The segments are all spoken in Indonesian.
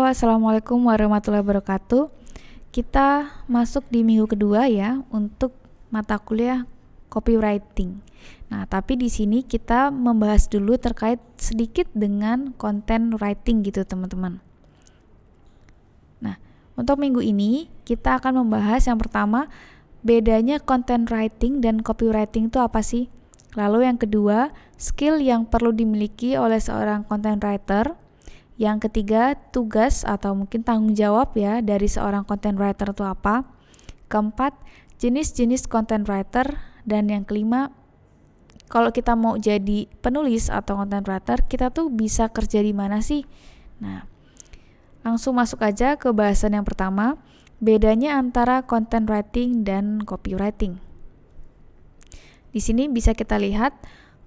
Assalamualaikum warahmatullahi wabarakatuh. Kita masuk di minggu kedua ya untuk mata kuliah copywriting. Nah, tapi di sini kita membahas dulu terkait sedikit dengan content writing gitu, teman-teman. Nah, untuk minggu ini kita akan membahas yang pertama, bedanya content writing dan copywriting itu apa sih? Lalu yang kedua, skill yang perlu dimiliki oleh seorang content writer. Yang ketiga, tugas atau mungkin tanggung jawab ya dari seorang content writer itu apa. Keempat, jenis-jenis content writer. Dan yang kelima, kalau kita mau jadi penulis atau content writer, kita tuh bisa kerja di mana sih? Nah, langsung masuk aja ke bahasan yang pertama, bedanya antara content writing dan copywriting. Di sini bisa kita lihat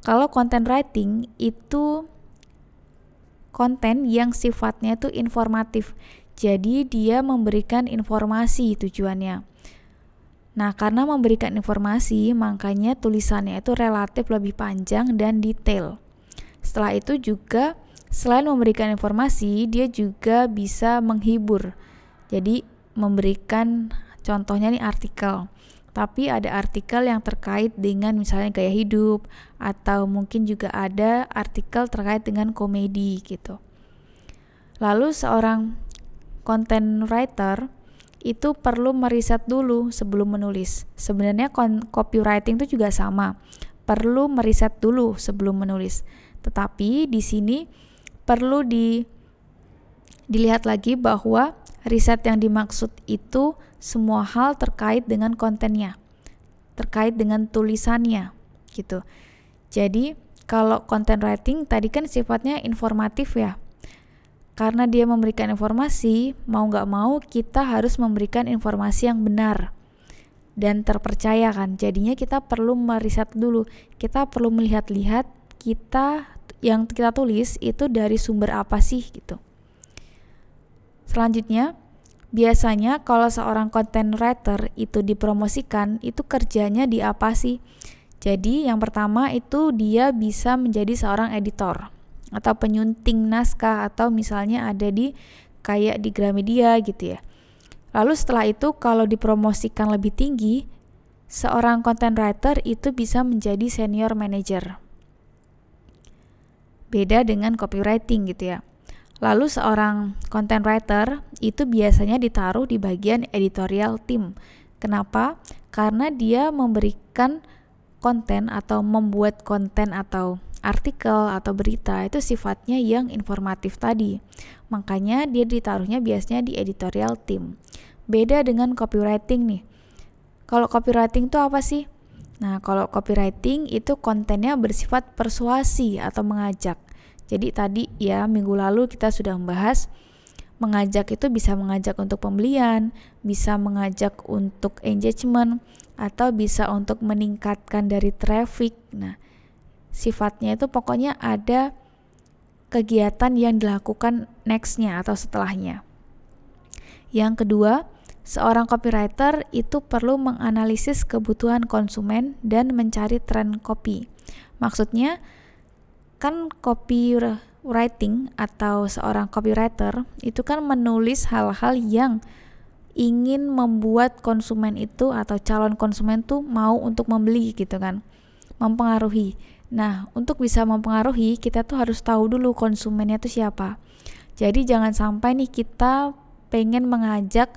kalau content writing itu konten yang sifatnya itu informatif. Jadi dia memberikan informasi tujuannya. Nah, karena memberikan informasi, makanya tulisannya itu relatif lebih panjang dan detail. Setelah itu juga selain memberikan informasi, dia juga bisa menghibur. Jadi memberikan contohnya nih artikel. Tapi ada artikel yang terkait dengan misalnya gaya hidup, atau mungkin juga ada artikel terkait dengan komedi gitu. Lalu seorang content writer itu perlu meriset dulu sebelum menulis. Sebenarnya copywriting itu juga sama, perlu meriset dulu sebelum menulis. Tetapi di sini perlu dilihat lagi bahwa riset yang dimaksud itu semua hal terkait dengan kontennya, terkait dengan tulisannya gitu. Jadi kalau content writing tadi kan sifatnya informatif ya. Karena dia memberikan informasi, mau gak mau kita harus memberikan informasi yang benar dan terpercaya kan. Jadinya kita perlu meriset dulu. Kita perlu melihat-lihat yang kita tulis itu dari sumber apa sih gitu. Selanjutnya, biasanya kalau seorang content writer itu dipromosikan, itu kerjanya di apa sih? Jadi yang pertama itu dia bisa menjadi seorang editor atau penyunting naskah, atau misalnya ada kayak di Gramedia gitu ya. Lalu setelah itu kalau dipromosikan lebih tinggi, seorang content writer itu bisa menjadi senior manager. Beda dengan copywriting gitu ya. Lalu seorang content writer itu biasanya ditaruh di bagian editorial team. Kenapa? Karena dia memberikan konten atau membuat konten atau artikel atau berita itu sifatnya yang informatif tadi. Makanya dia ditaruhnya biasanya di editorial team. Beda dengan copywriting nih. Kalau copywriting itu apa sih? Nah, kalau copywriting itu kontennya bersifat persuasi atau mengajak. Jadi tadi ya minggu lalu kita sudah membahas mengajak itu bisa mengajak untuk pembelian, bisa mengajak untuk engagement, atau bisa untuk meningkatkan dari traffic. Nah, sifatnya itu pokoknya ada kegiatan yang dilakukan nextnya atau setelahnya. Yang kedua, seorang copywriter itu perlu menganalisis kebutuhan konsumen dan mencari tren copy. Maksudnya kan copywriting atau seorang copywriter itu kan menulis hal-hal yang ingin membuat konsumen itu atau calon konsumen tuh mau untuk membeli gitu kan, mempengaruhi. Nah, untuk bisa mempengaruhi kita tuh harus tahu dulu konsumennya tuh siapa. Jadi jangan sampai nih kita pengen mengajak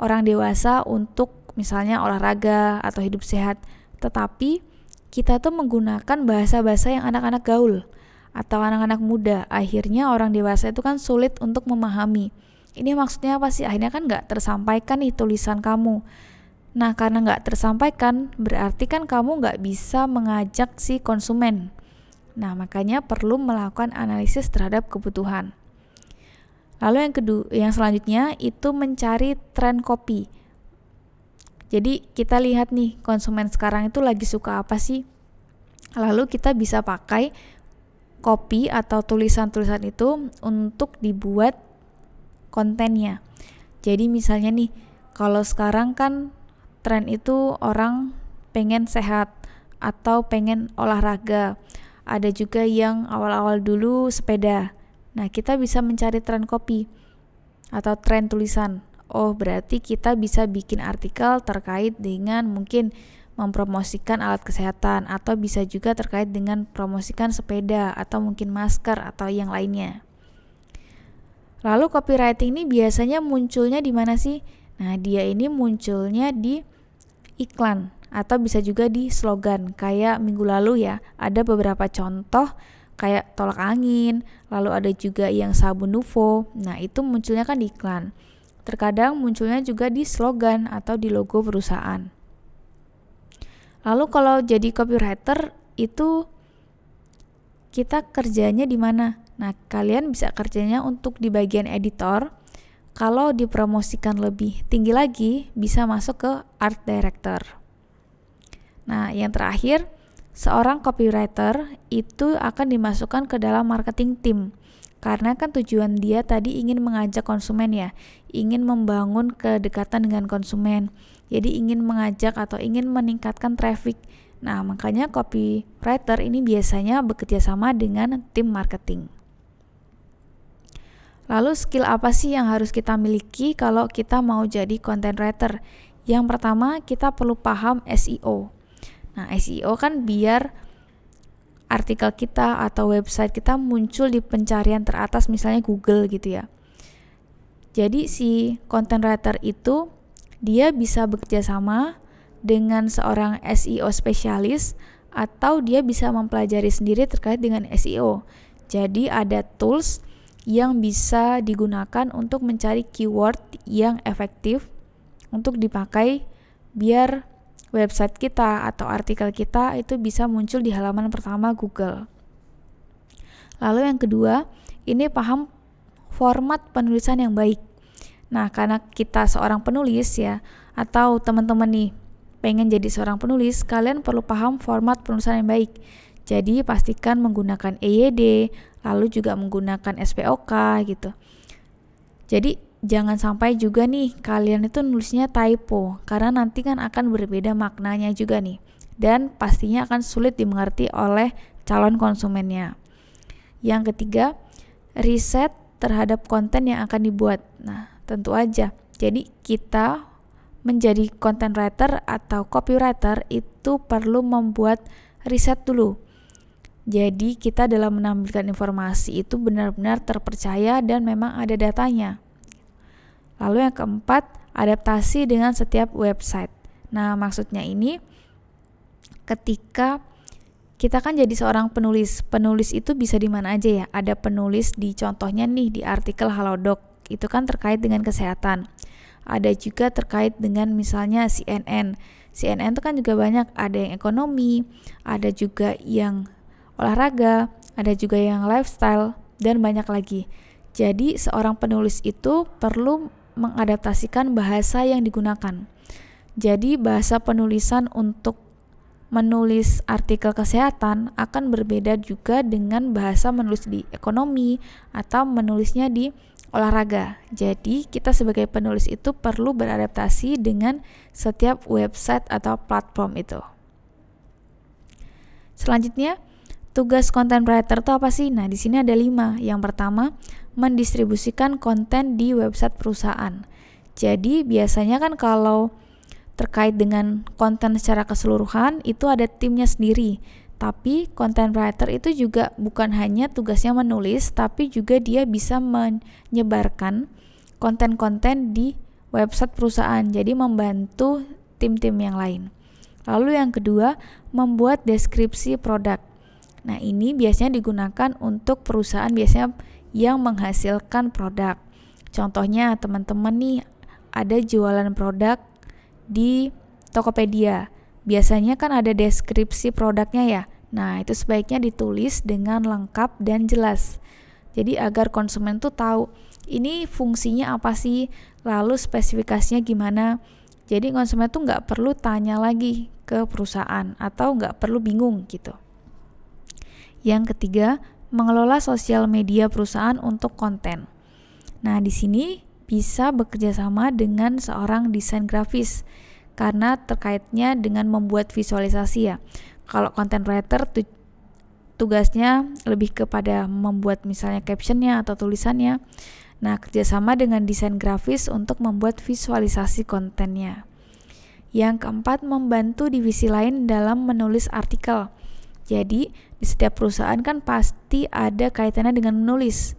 orang dewasa untuk misalnya olahraga atau hidup sehat, tetapi kita tuh menggunakan bahasa-bahasa yang anak-anak gaul atau anak-anak muda. Akhirnya orang dewasa itu kan sulit untuk memahami. Ini maksudnya apa sih? Akhirnya kan gak tersampaikan nih tulisan kamu. Nah, karena gak tersampaikan, berarti kan kamu gak bisa mengajak si konsumen. Nah, makanya perlu melakukan analisis terhadap kebutuhan. Lalu yang selanjutnya itu mencari tren copy. Jadi kita lihat nih konsumen sekarang itu lagi suka apa sih? Lalu kita bisa pakai copy atau tulisan-tulisan itu untuk dibuat kontennya. Jadi misalnya nih, kalau sekarang kan tren itu orang pengen sehat atau pengen olahraga. Ada juga yang awal-awal dulu sepeda. Nah, kita bisa mencari tren copy. atau tren tulisan. Oh, berarti kita bisa bikin artikel terkait dengan mungkin mempromosikan alat kesehatan, atau bisa juga terkait dengan promosikan sepeda atau mungkin masker atau yang lainnya. Lalu copywriting ini biasanya munculnya di mana sih? Nah, dia ini munculnya di iklan atau bisa juga di slogan. Kayak minggu lalu ya, ada beberapa contoh kayak tolak angin, lalu ada juga yang sabun Nuvo. Nah, itu munculnya kan di iklan. Terkadang munculnya juga di slogan atau di logo perusahaan. Lalu kalau jadi copywriter itu kita kerjanya di mana? Nah, kalian bisa kerjanya untuk di bagian editor. Kalau dipromosikan lebih tinggi lagi, bisa masuk ke art director. Nah, yang terakhir, seorang copywriter itu akan dimasukkan ke dalam marketing team. Karena kan tujuan dia tadi ingin mengajak konsumen ya, ingin membangun kedekatan dengan konsumen. Jadi ingin mengajak atau ingin meningkatkan traffic. Nah, makanya copywriter ini biasanya bekerja sama dengan tim marketing. Lalu skill apa sih yang harus kita miliki kalau kita mau jadi content writer? Yang pertama, kita perlu paham SEO. Nah, SEO kan biar artikel kita atau website kita muncul di pencarian teratas, misalnya Google gitu ya. Jadi si content writer itu dia bisa bekerja sama dengan seorang SEO spesialis, atau dia bisa mempelajari sendiri terkait dengan SEO. Jadi ada tools yang bisa digunakan untuk mencari keyword yang efektif untuk dipakai biar website kita atau artikel kita itu bisa muncul di halaman pertama Google. Lalu yang kedua, ini paham format penulisan yang baik. Nah, karena kita seorang penulis ya, atau teman-teman nih pengen jadi seorang penulis, kalian perlu paham format penulisan yang baik. Jadi pastikan menggunakan EYD, lalu juga menggunakan SPOK gitu. Jadi jangan sampai juga nih kalian itu nulisnya typo, karena nanti kan akan berbeda maknanya juga nih, dan pastinya akan sulit dimengerti oleh calon konsumennya. Yang ketiga, riset terhadap konten yang akan dibuat. Nah, tentu aja. Jadi kita menjadi content writer atau copywriter itu perlu membuat riset dulu. Jadi kita dalam menampilkan informasi itu benar-benar terpercaya dan memang ada datanya. Lalu yang keempat, adaptasi dengan setiap website. Nah, maksudnya ini ketika kita kan jadi seorang penulis itu bisa di mana aja ya. Ada penulis di contohnya nih di artikel Halodoc, itu kan terkait dengan kesehatan. Ada juga terkait dengan misalnya CNN. CNN itu kan juga banyak, ada yang ekonomi, ada juga yang olahraga, ada juga yang lifestyle, dan banyak lagi. Jadi seorang penulis itu perlu mengadaptasikan bahasa yang digunakan. Jadi bahasa penulisan untuk menulis artikel kesehatan akan berbeda juga dengan bahasa menulis di ekonomi atau menulisnya di olahraga. Jadi kita sebagai penulis itu perlu beradaptasi dengan setiap website atau platform itu. Selanjutnya, tugas content writer itu apa sih? Nah, di sini ada 5. Yang pertama, mendistribusikan konten di website perusahaan. Jadi biasanya kan kalau terkait dengan konten secara keseluruhan itu ada timnya sendiri. Tapi content writer itu juga bukan hanya tugasnya menulis, tapi juga dia bisa menyebarkan konten-konten di website perusahaan. Jadi membantu tim-tim yang lain. Lalu yang kedua, membuat deskripsi produk. Nah, ini biasanya digunakan untuk perusahaan biasanya yang menghasilkan produk. Contohnya teman-teman nih ada jualan produk di Tokopedia. Biasanya kan ada deskripsi produknya ya. Nah, itu sebaiknya ditulis dengan lengkap dan jelas. Jadi agar konsumen tuh tahu ini fungsinya apa sih, lalu spesifikasinya gimana. Jadi konsumen tuh nggak perlu tanya lagi ke perusahaan atau nggak perlu bingung gitu. Yang ketiga, mengelola sosial media perusahaan untuk konten. Nah, di sini bisa bekerja sama dengan seorang desain grafis karena terkaitnya dengan membuat visualisasi ya. Kalau content writer tugasnya lebih kepada membuat misalnya captionnya atau tulisannya. Nah, kerjasama dengan desain grafis untuk membuat visualisasi kontennya. Yang keempat, membantu divisi lain dalam menulis artikel. Jadi, di setiap perusahaan kan pasti ada kaitannya dengan menulis.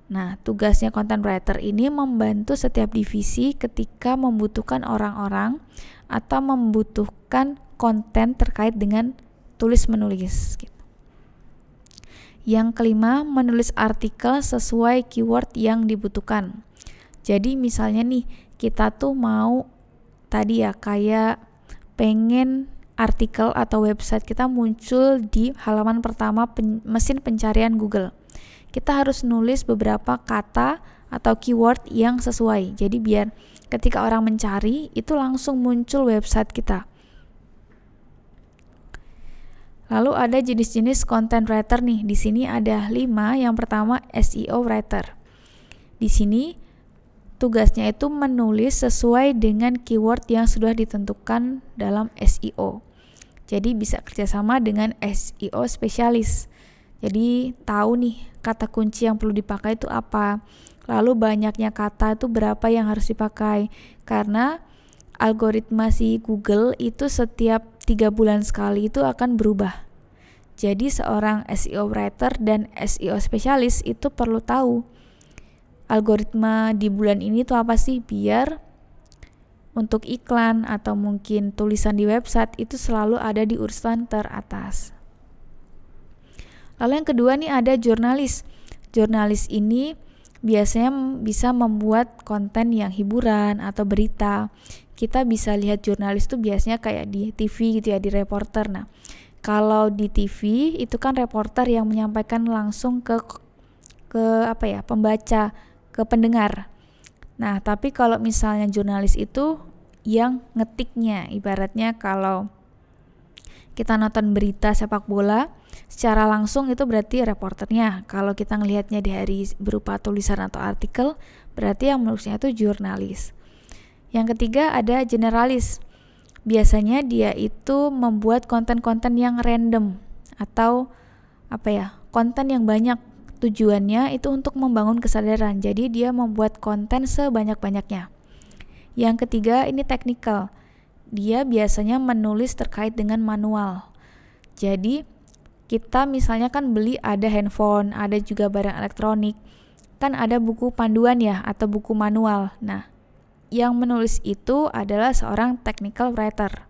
Nah, tugasnya content writer ini membantu setiap divisi ketika membutuhkan orang-orang atau membutuhkan konten terkait dengan tulis-menulis. Yang kelima, menulis artikel sesuai keyword yang dibutuhkan. Jadi misalnya nih, kita tuh mau tadi ya kayak pengen artikel atau website kita muncul di halaman pertama mesin pencarian Google. Kita harus nulis beberapa kata atau keyword yang sesuai. Jadi biar ketika orang mencari itu langsung muncul website kita. Lalu ada jenis-jenis content writer nih. Di sini ada 5. Yang pertama SEO writer. Di sini tugasnya itu menulis sesuai dengan keyword yang sudah ditentukan dalam SEO. Jadi bisa kerjasama dengan SEO spesialis. Jadi tahu nih kata kunci yang perlu dipakai itu apa. Lalu banyaknya kata itu berapa yang harus dipakai. Karena algoritma si Google itu setiap 3 bulan sekali itu akan berubah. Jadi seorang SEO writer dan SEO spesialis itu perlu tahu algoritma di bulan ini tuh apa sih, biar untuk iklan atau mungkin tulisan di website itu selalu ada di urutan teratas. Lalu yang kedua nih ada jurnalis. Jurnalis ini biasanya bisa membuat konten yang hiburan atau berita. Kita bisa lihat jurnalis tuh biasanya kayak di TV gitu ya, di reporter. Nah, kalau di TV itu kan reporter yang menyampaikan langsung ke pembaca, ke pendengar. Nah, tapi kalau misalnya jurnalis itu yang ngetiknya, ibaratnya kalau kita nonton berita sepak bola secara langsung itu berarti reporternya. Kalau kita ngelihatnya dari berupa tulisan atau artikel, berarti yang menulisnya itu jurnalis. Yang ketiga ada generalis. Biasanya dia itu membuat konten-konten yang random atau konten yang banyak. Tujuannya itu untuk membangun kesadaran. Jadi dia membuat konten sebanyak-banyaknya. Yang ketiga ini technical. Dia biasanya menulis terkait dengan manual. Jadi kita misalnya kan beli ada handphone, ada juga barang elektronik, kan ada buku panduan ya atau buku manual. Nah, yang menulis itu adalah seorang technical writer.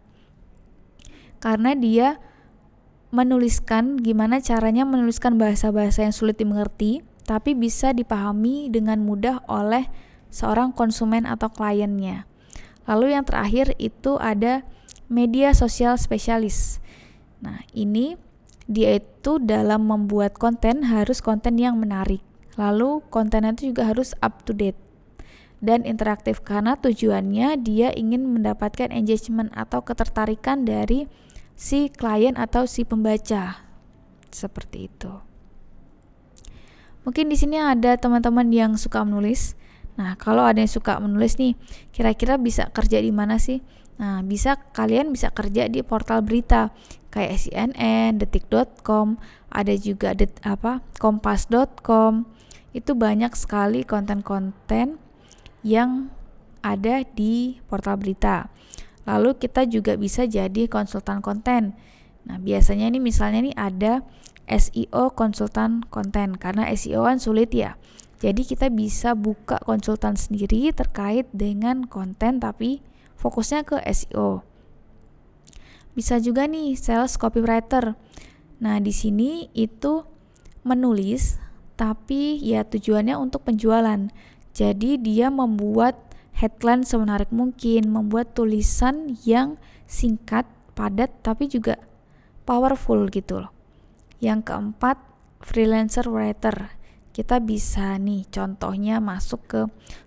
Karena dia menuliskan gimana caranya menuliskan bahasa-bahasa yang sulit dimengerti, tapi bisa dipahami dengan mudah oleh seorang konsumen atau kliennya. Lalu yang terakhir itu ada media sosial spesialis. Nah, ini dia itu dalam membuat konten harus konten yang menarik. Lalu kontennya itu juga harus up to date dan interaktif karena tujuannya dia ingin mendapatkan engagement atau ketertarikan dari si klien atau si pembaca. Seperti itu. Mungkin di sini ada teman-teman yang suka menulis. Nah, kalau ada yang suka menulis nih, kira-kira bisa kerja di mana sih? Nah, kalian bisa kerja di portal berita kayak CNN, detik.com, ada juga kompas.com. Itu banyak sekali konten-konten yang ada di portal berita. Lalu kita juga bisa jadi konsultan konten. Nah, biasanya nih misalnya nih ada SEO konsultan konten karena SEO kan sulit ya. Jadi kita bisa buka konsultan sendiri terkait dengan konten tapi fokusnya ke SEO. Bisa juga nih sales copywriter. Nah, di sini itu menulis tapi ya tujuannya untuk penjualan. Jadi dia membuat headline semenarik mungkin, membuat tulisan yang singkat, padat tapi juga powerful gitu loh. Yang keempat, freelancer writer. Kita bisa nih contohnya masuk ke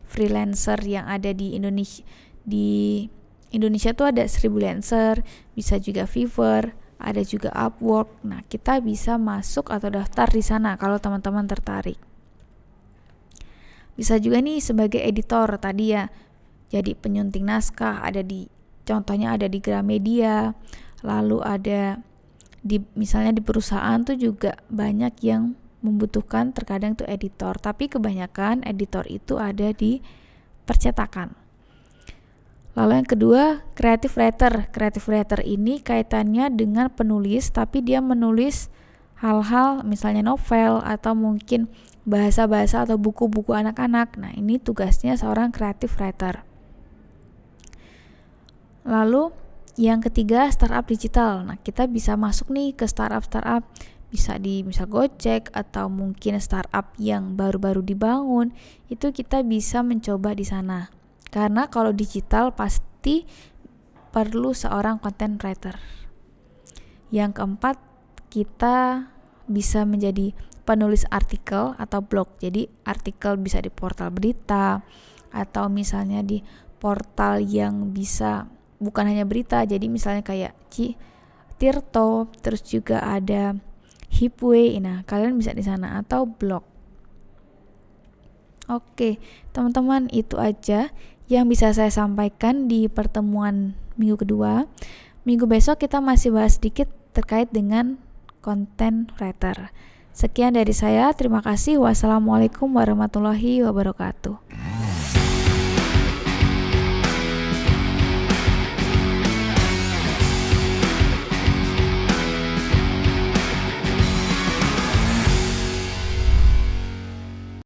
freelancer yang ada di Indonesia. Di Indonesia tuh ada Sribulancer, bisa juga Fiverr, ada juga Upwork. Nah, kita bisa masuk atau daftar di sana kalau teman-teman tertarik. Bisa juga nih sebagai editor tadi ya. Jadi penyunting naskah contohnya ada di Gramedia. Lalu ada misalnya di perusahaan tuh juga banyak yang membutuhkan terkadang tuh editor, tapi kebanyakan editor itu ada di percetakan. Lalu yang kedua, creative writer. Creative writer ini kaitannya dengan penulis, tapi dia menulis hal-hal misalnya novel atau mungkin bahasa-bahasa atau buku-buku anak-anak. Nah, ini tugasnya seorang creative writer. Lalu yang ketiga, startup digital. Nah, kita bisa masuk nih ke startup, bisa di misal Gojek atau mungkin startup yang baru-baru dibangun, itu kita bisa mencoba di sana. Karena kalau digital pasti perlu seorang content writer. Yang keempat, kita bisa menjadi penulis artikel atau blog. Jadi artikel bisa di portal berita atau misalnya di portal yang bisa bukan hanya berita, jadi misalnya kayak Tirto, terus juga ada Hipway. Nah, kalian bisa di sana atau blog. Oke, teman-teman, itu aja yang bisa saya sampaikan di pertemuan minggu kedua. Minggu besok kita masih bahas sedikit terkait dengan content writer. Sekian dari saya, terima kasih. Wassalamualaikum warahmatullahi wabarakatuh.